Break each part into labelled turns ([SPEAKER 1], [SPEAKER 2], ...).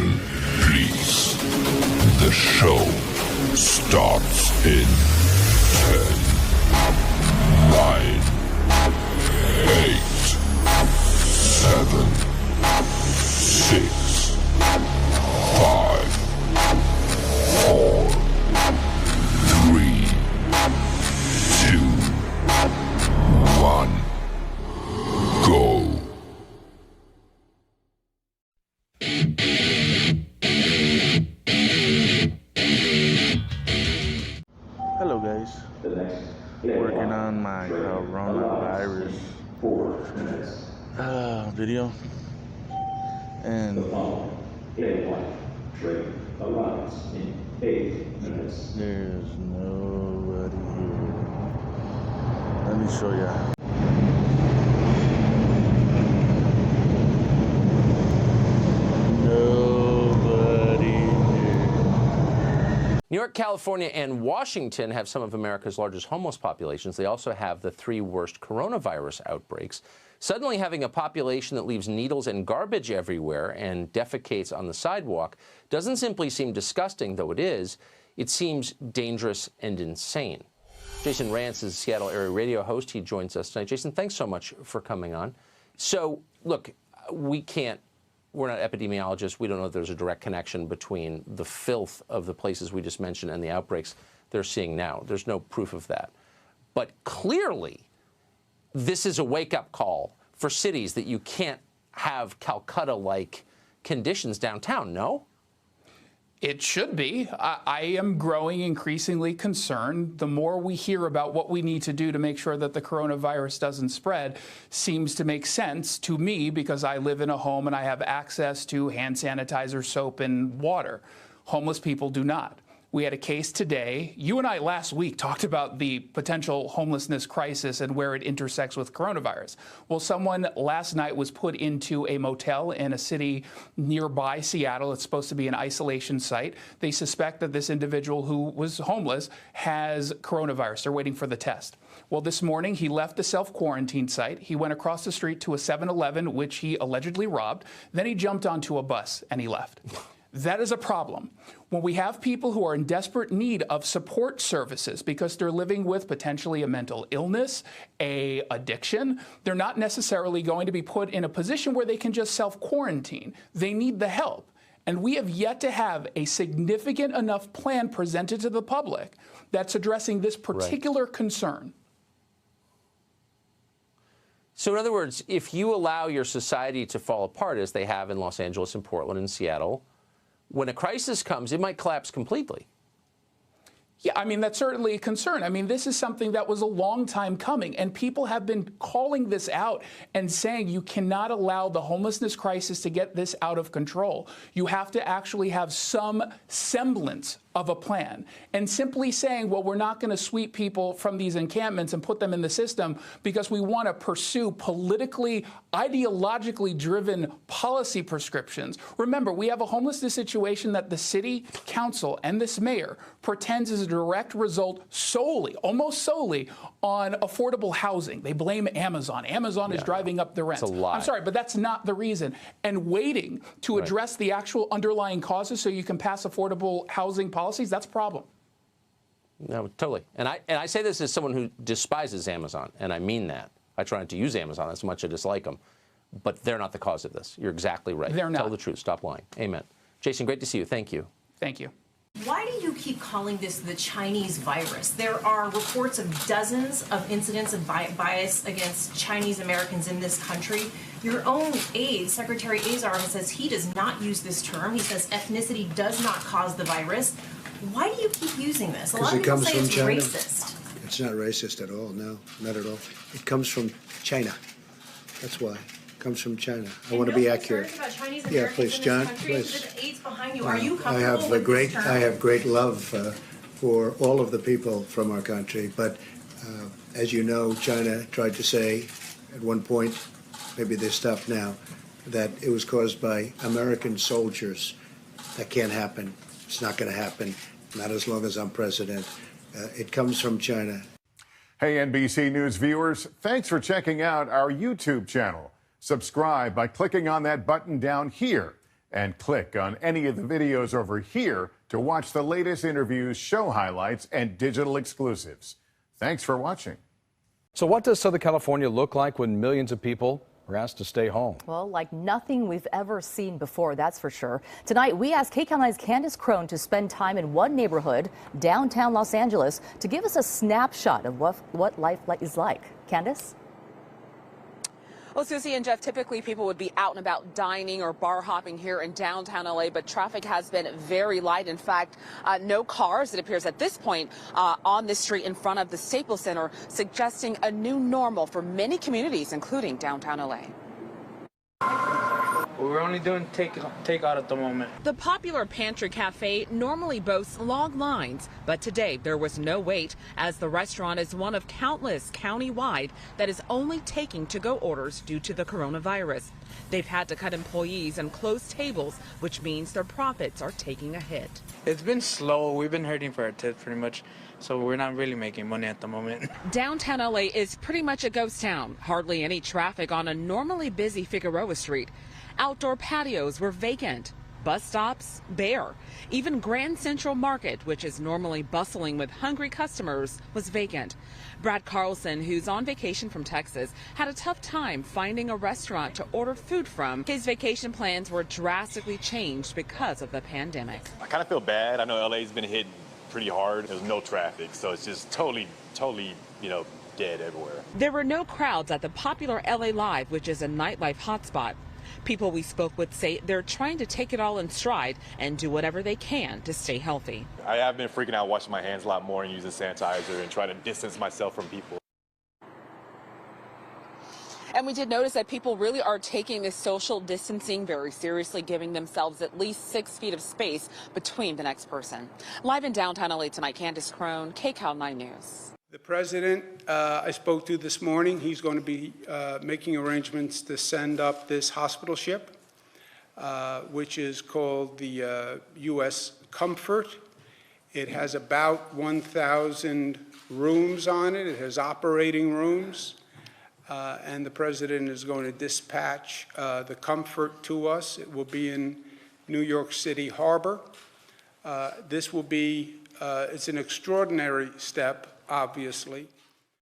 [SPEAKER 1] Please. The show starts in 10, 9, 8, 7, 6, 5, 4, 3, 2, 1, go.
[SPEAKER 2] Hello guys, working on my coronavirus video, and there's nobody here. Let me show you.
[SPEAKER 3] New York, California, and Washington have some of America's largest homeless populations. They also have the 3 worst coronavirus outbreaks. Suddenly having a population that leaves needles and garbage everywhere and defecates on the sidewalk doesn't simply seem disgusting, though it is. It seems dangerous and insane. Jason Rantz is a Seattle area radio host. He joins us tonight. Jason, thanks so much for coming on. So, look, we're not epidemiologists. We don't know if there's a direct connection between the filth of the places we just mentioned and the outbreaks they're seeing now. There's no proof of that. But clearly, this is a wake-up call for cities that you can't have Calcutta-like conditions downtown, no?
[SPEAKER 4] It should be. I am growing increasingly concerned. The more we hear about what we need to do to make sure that the coronavirus doesn't spread seems to make sense to me because I live in a home and I have access to hand sanitizer, soap, and water. Homeless people do not. We had a case today. You and I last week talked about the potential homelessness crisis and where it intersects with coronavirus. Well, someone last night was put into a motel in a city nearby Seattle. It's supposed to be an isolation site. They suspect that this individual who was homeless has coronavirus. They're waiting for the test. Well, this morning he left the self-quarantine site. He went across the street to a 7-Eleven, which he allegedly robbed. Then he jumped onto a bus and he left. That is a problem. When we have people who are in desperate need of support services because they're living with potentially a mental illness, a addiction, they're not necessarily going to be put in a position where they can just self-quarantine. They need the help. And we have yet to have a significant enough plan presented to the public that's addressing this particular concern.
[SPEAKER 3] So in other words, if you allow your society to fall apart, as they have in Los Angeles and Portland and Seattle, when a crisis comes, it might collapse completely.
[SPEAKER 4] Yeah, I mean, that's certainly a concern. I mean, this is something that was a long time coming, and people have been calling this out and saying you cannot allow the homelessness crisis to get this out of control. You have to actually have some semblance of a plan. And simply saying, well, we're not going to sweep people from these encampments and put them in the system because we want to pursue politically, ideologically driven policy prescriptions. Remember, we have a homelessness situation that the city council and this mayor pretends is a direct result solely, almost solely, on affordable housing. They blame Amazon. Amazon is driving up the rents.
[SPEAKER 3] It's a lie.
[SPEAKER 4] I'm sorry, but that's not the reason. And waiting to address the actual underlying causes so you can pass affordable housing policies, that's a problem.
[SPEAKER 3] No, totally. And I say this as someone who despises Amazon, and I mean that. I try not to use Amazon as much as I dislike them. But they're not the cause of this. You're exactly right.
[SPEAKER 4] They're not.
[SPEAKER 3] Tell the truth. Stop lying. Amen. Jason, great to see you. Thank you.
[SPEAKER 4] Thank you.
[SPEAKER 5] Why do you keep calling this the Chinese virus? There are reports of dozens of incidents of bias against Chinese Americans in this country. Your own aide, Secretary Azar, says he does not use this term. He says ethnicity does not cause the virus. Why do you keep using this? A lot of people say it's racist.
[SPEAKER 6] It's not racist at all. No, not at all. It comes from China. That's why. Comes from China. I want to be accurate.
[SPEAKER 5] Yeah,
[SPEAKER 6] please, John. Please.
[SPEAKER 5] Are you
[SPEAKER 6] I have great love for all of the people from our country, but as you know, China tried to say at one point, maybe they stopped now, that it was caused by American soldiers. That can't happen. It's not going to happen. Not as long as I'm president. It comes from China.
[SPEAKER 7] Hey, NBC News viewers, thanks for checking out our YouTube channel. Subscribe by clicking on that button down here. And click on any of the videos over here to watch the latest interviews, show highlights, and digital exclusives. Thanks for watching.
[SPEAKER 8] So what does Southern California look like when millions of people are asked to stay home?
[SPEAKER 9] Well, like nothing we've ever seen before, that's for sure. Tonight, we asked KCAL 9's Candace Crone to spend time in one neighborhood, downtown Los Angeles, to give us a snapshot of what life is like. Candace?
[SPEAKER 10] Well, Susie and Jeff, typically people would be out and about dining or bar hopping here in downtown LA, but traffic has been very light. In fact, no cars, it appears at this point, on the street in front of the Staples Center, suggesting a new normal for many communities, including downtown LA.
[SPEAKER 11] We're only doing takeout at the moment.
[SPEAKER 10] The popular Pantry Cafe normally boasts long lines, but today there was no wait, as the restaurant is one of countless county-wide that is only taking to-go orders due to the coronavirus. They've had to cut employees and close tables, which means their profits are taking a hit.
[SPEAKER 11] It's been slow. We've been hurting for our tips pretty much, so we're not really making money at the moment.
[SPEAKER 10] Downtown LA is pretty much a ghost town. Hardly any traffic on a normally busy Figueroa Street. Outdoor patios were vacant. Bus stops bare. Even Grand Central Market, which is normally bustling with hungry customers, was vacant. Brad Carlson, who's on vacation from Texas, had a tough time finding a restaurant to order food from. His vacation plans were drastically changed because of the pandemic.
[SPEAKER 12] I kind of feel bad. I know LA's been hit pretty hard. There's no traffic, so it's just totally, dead everywhere.
[SPEAKER 10] There were no crowds at the popular LA Live, which is a nightlife hotspot. People we spoke with say they're trying to take it all in stride and do whatever they can to stay healthy.
[SPEAKER 12] I have been freaking out, washing my hands a lot more and using sanitizer and trying to distance myself from people.
[SPEAKER 10] And we did notice that people really are taking this social distancing very seriously, giving themselves at least 6 feet of space between the next person. Live in downtown LA tonight, Candace Crone, KCAL 9 News.
[SPEAKER 13] The president I spoke to this morning, he's going to be making arrangements to send up this hospital ship, which is called the U.S. Comfort. It has about 1,000 rooms on it. It has operating rooms. And the president is going to dispatch the Comfort to us. It will be in New York City Harbor. This will be, it's an extraordinary step, obviously.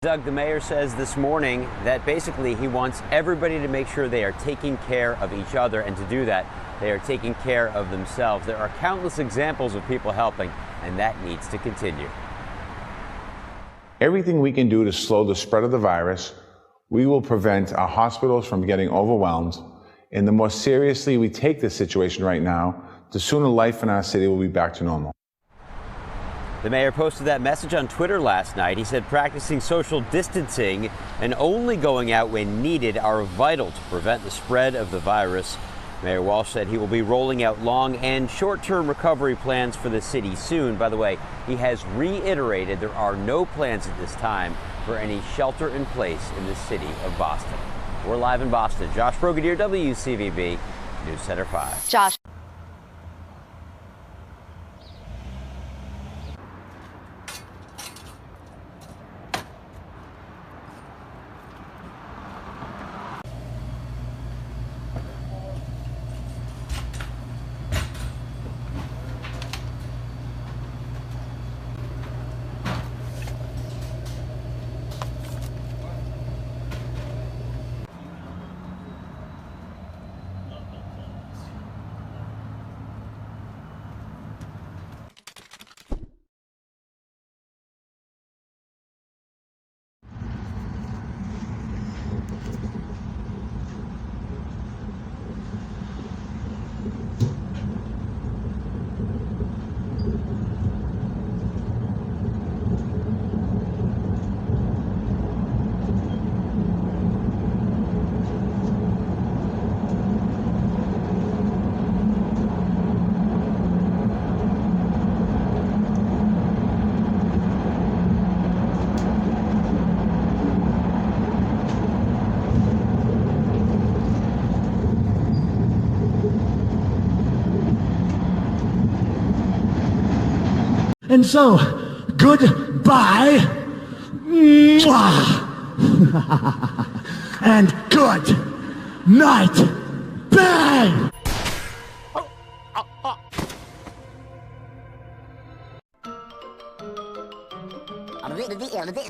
[SPEAKER 14] Doug, the mayor says this morning that basically he wants everybody to make sure they are taking care of each other, and to do that, they are taking care of themselves. There are countless examples of people helping, and that needs to continue.
[SPEAKER 15] Everything we can do to slow the spread of the virus, we will prevent our hospitals from getting overwhelmed. And the more seriously we take this situation right now, the sooner life in our city will be back to normal.
[SPEAKER 14] The mayor posted that message on Twitter last night. He said practicing social distancing and only going out when needed are vital to prevent the spread of the virus. Mayor Walsh said he will be rolling out long and short-term recovery plans for the city soon. By the way, he has reiterated there are no plans at this time for any shelter in place in the city of Boston. We're live in Boston. Josh Brigadier, WCVB News Center 5.
[SPEAKER 9] Josh.
[SPEAKER 16] And so, goodbye, and good night, bang!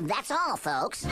[SPEAKER 17] That's all, folks.